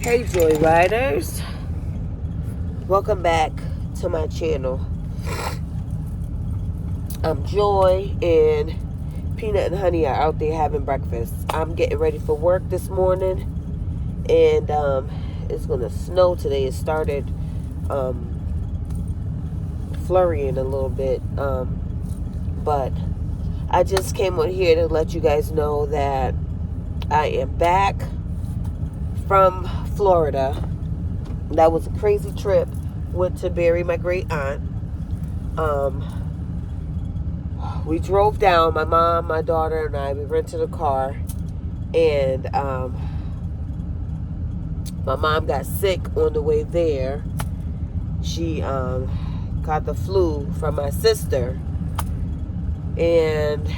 Hey Joy Riders, welcome back to my channel. Joy and Peanut and Honey are out there having breakfast. I'm getting ready for work this morning, and it's gonna snow today. It started flurrying a little bit, but I just came on here to let you guys know that I am back from Florida. That was a crazy trip. Went to bury my great aunt. We drove down, my mom, my daughter, and I. We rented a car, and my mom got sick on the way there. She got the flu from my sister, and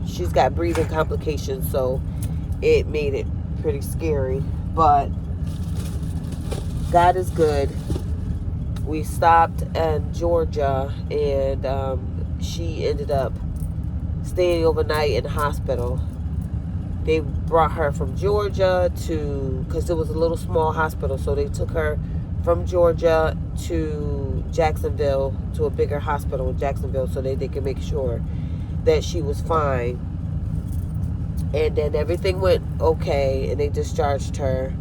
she's got breathing complications, so it made it pretty scary. But God is good. We stopped in Georgia, and she ended up staying overnight in the hospital. They brought her from Georgia because it was a little small hospital, so they took her from Georgia to Jacksonville, to a bigger hospital in Jacksonville, so they could make sure that she was fine. And then everything went okay, and they discharged her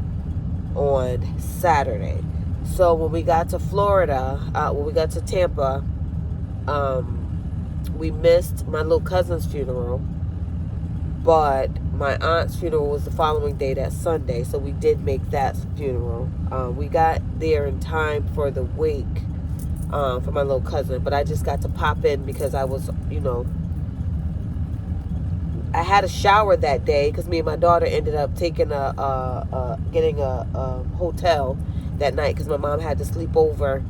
on Saturday. So when we got to Florida, when we got to Tampa, we missed my little cousin's funeral, but my aunt's funeral was the following day, that Sunday, so we did make that funeral. We got there in time for the wake for my little cousin, but I just got to pop in because I was, I had a shower that day because me and my daughter ended up taking getting a hotel that night because my mom had to sleep over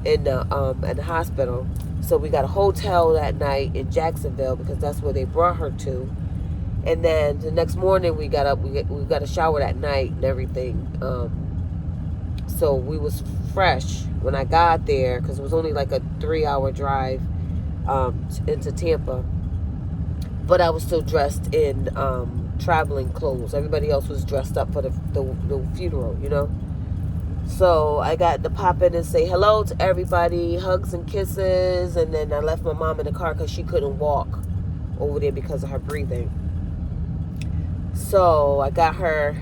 in the hospital. So we got a hotel that night in Jacksonville because that's where they brought her to. And then the next morning we got up, we got a shower that night and everything. So we was fresh when I got there because it was only like a 3-hour drive into Tampa. But I was still dressed in traveling clothes. Everybody else was dressed up for the funeral, So I got to pop in and say hello to everybody, hugs and kisses, and then I left my mom in the car because she couldn't walk over there because of her breathing. So I got her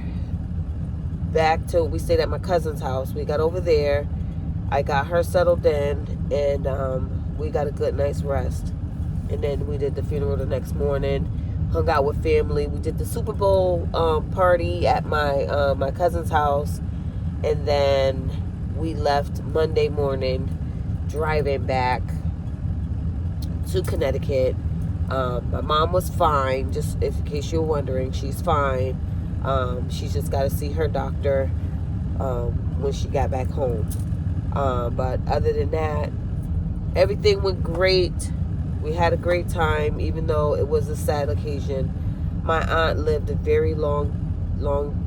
back to, we stayed at my cousin's house. We got over there. I got her settled in, and we got a good night's rest. And then we did the funeral the next morning, hung out with family. We did the Super Bowl party at my cousin's house. And then we left Monday morning, driving back to Connecticut. My mom was fine, just in case you're wondering, she's fine. She's just got to see her doctor when she got back home. But other than that, everything went great. We had a great time, even though it was a sad occasion. My aunt lived a very long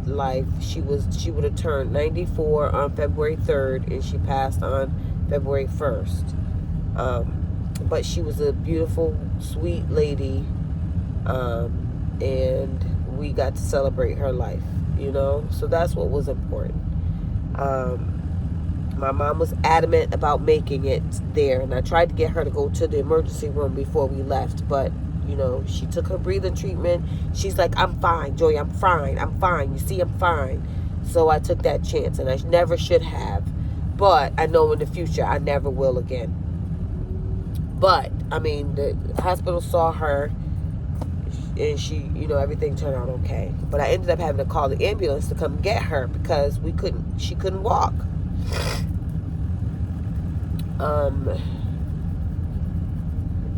life. She would have turned 94 on February 3rd, and she passed on February 1st. But she was a beautiful, sweet lady, and we got to celebrate her life, so that's what was important. My mom was adamant about making it there, and I tried to get her to go to the emergency room before we left, but she took her breathing treatment. She's like, I'm fine, Joy, I'm fine. You see, I'm fine. So I took that chance, and I never should have. But I know in the future I never will again. But, the hospital saw her, and she, everything turned out okay. But I ended up having to call the ambulance to come get her because she couldn't walk.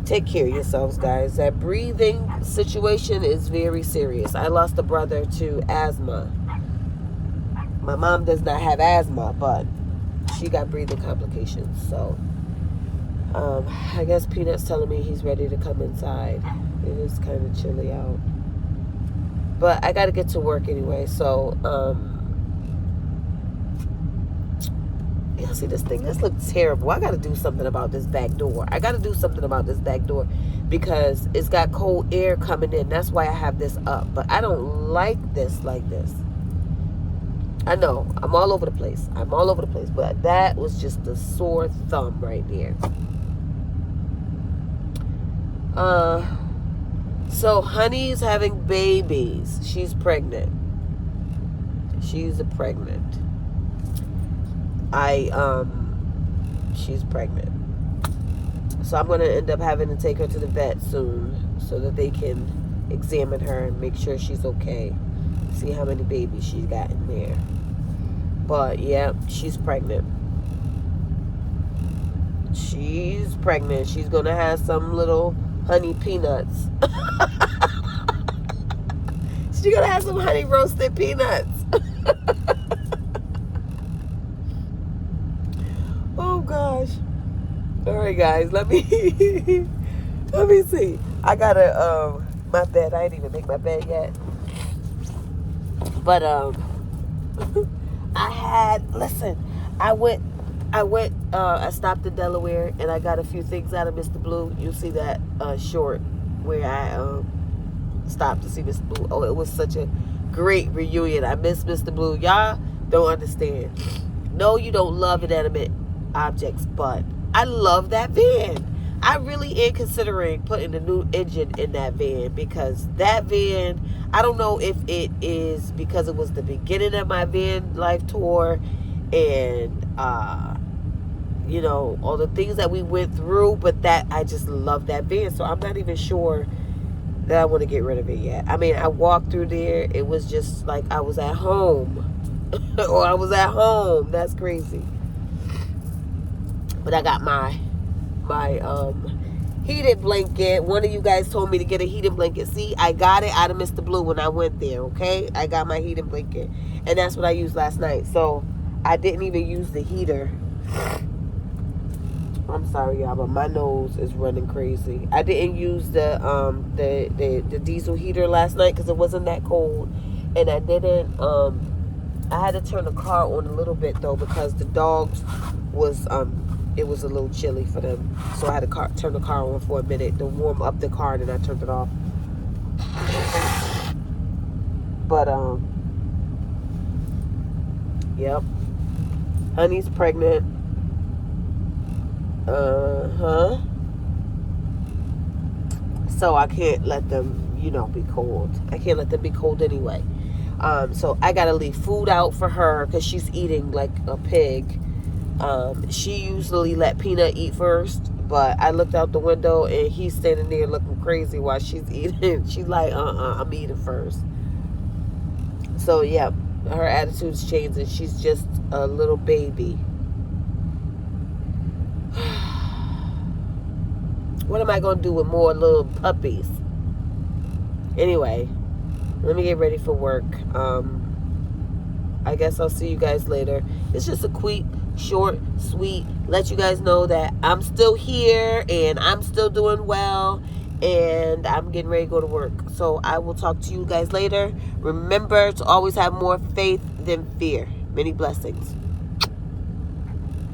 Take care of yourselves, guys. That breathing situation is very serious. I lost a brother to asthma. My mom does not have asthma, but she got breathing complications. So I guess Peanut's telling me he's ready to come inside. It is kind of chilly out, but I got to get to work anyway. So yeah, see this thing, this looks terrible. I got to do something about this back door. Because it's got cold air coming in. That's why I have this up. But I don't like this like this. I know, I'm all over the place. I'm all over the place. But that was just a sore thumb right there. So Honey's having babies. She's pregnant. She's pregnant. She's pregnant. So I'm going to end up having to take her to the vet soon so that they can examine her and make sure she's okay. See how many babies she's got in there. But, yeah, she's pregnant. She's pregnant. She's going to have some little honey peanuts. She's going to have some honey roasted peanuts. Oh, gosh. All right, guys, let me see. I gotta my bed. I didn't even make my bed yet. But I stopped in Delaware and I got a few things out of Mr. Blue. You'll see that short where I stopped to see Mr. Blue. Oh, it was such a great reunion. I miss Mr. Blue. Y'all don't understand. No, you don't love inanimate objects, but I love that van. I really am considering putting a new engine in that van because that van, I don't know if it is because it was the beginning of my van life tour and you know, all the things that we went through, but that I just love that van. So I'm not even sure that I want to get rid of it yet. I mean, I walked through there, it was just like I was at home. Or I was at home. That's crazy. But I got my heated blanket. One of you guys told me to get a heated blanket. See, I got it out of Mr. Blue when I went there, okay? I got my heated blanket. And that's what I used last night. So, I didn't even use the heater. I'm sorry, y'all, but my nose is running crazy. I didn't use the diesel heater last night because it wasn't that cold. And I didn't, I had to turn the car on a little bit, though, because the dogs was, it was a little chilly for them. So I had to turn the car on for a minute to warm up the car, and then I turned it off. But, yep. Honey's pregnant. So I can't let them, you know, be cold. I can't let them be cold anyway. So I gotta leave food out for her because she's eating like a pig. She usually let Peanut eat first, but I looked out the window and he's standing there looking crazy while she's eating. She's like, I'm eating first. So yeah, her attitude's changing. She's just a little baby. What am I gonna do with more little puppies? Anyway, let me get ready for work. I guess I'll see you guys later. It's just a quick, short, sweet, let you guys know that I'm still here and I'm still doing well and I'm getting ready to go to work. So I will talk to you guys later. Remember to always have more faith than fear. Many blessings.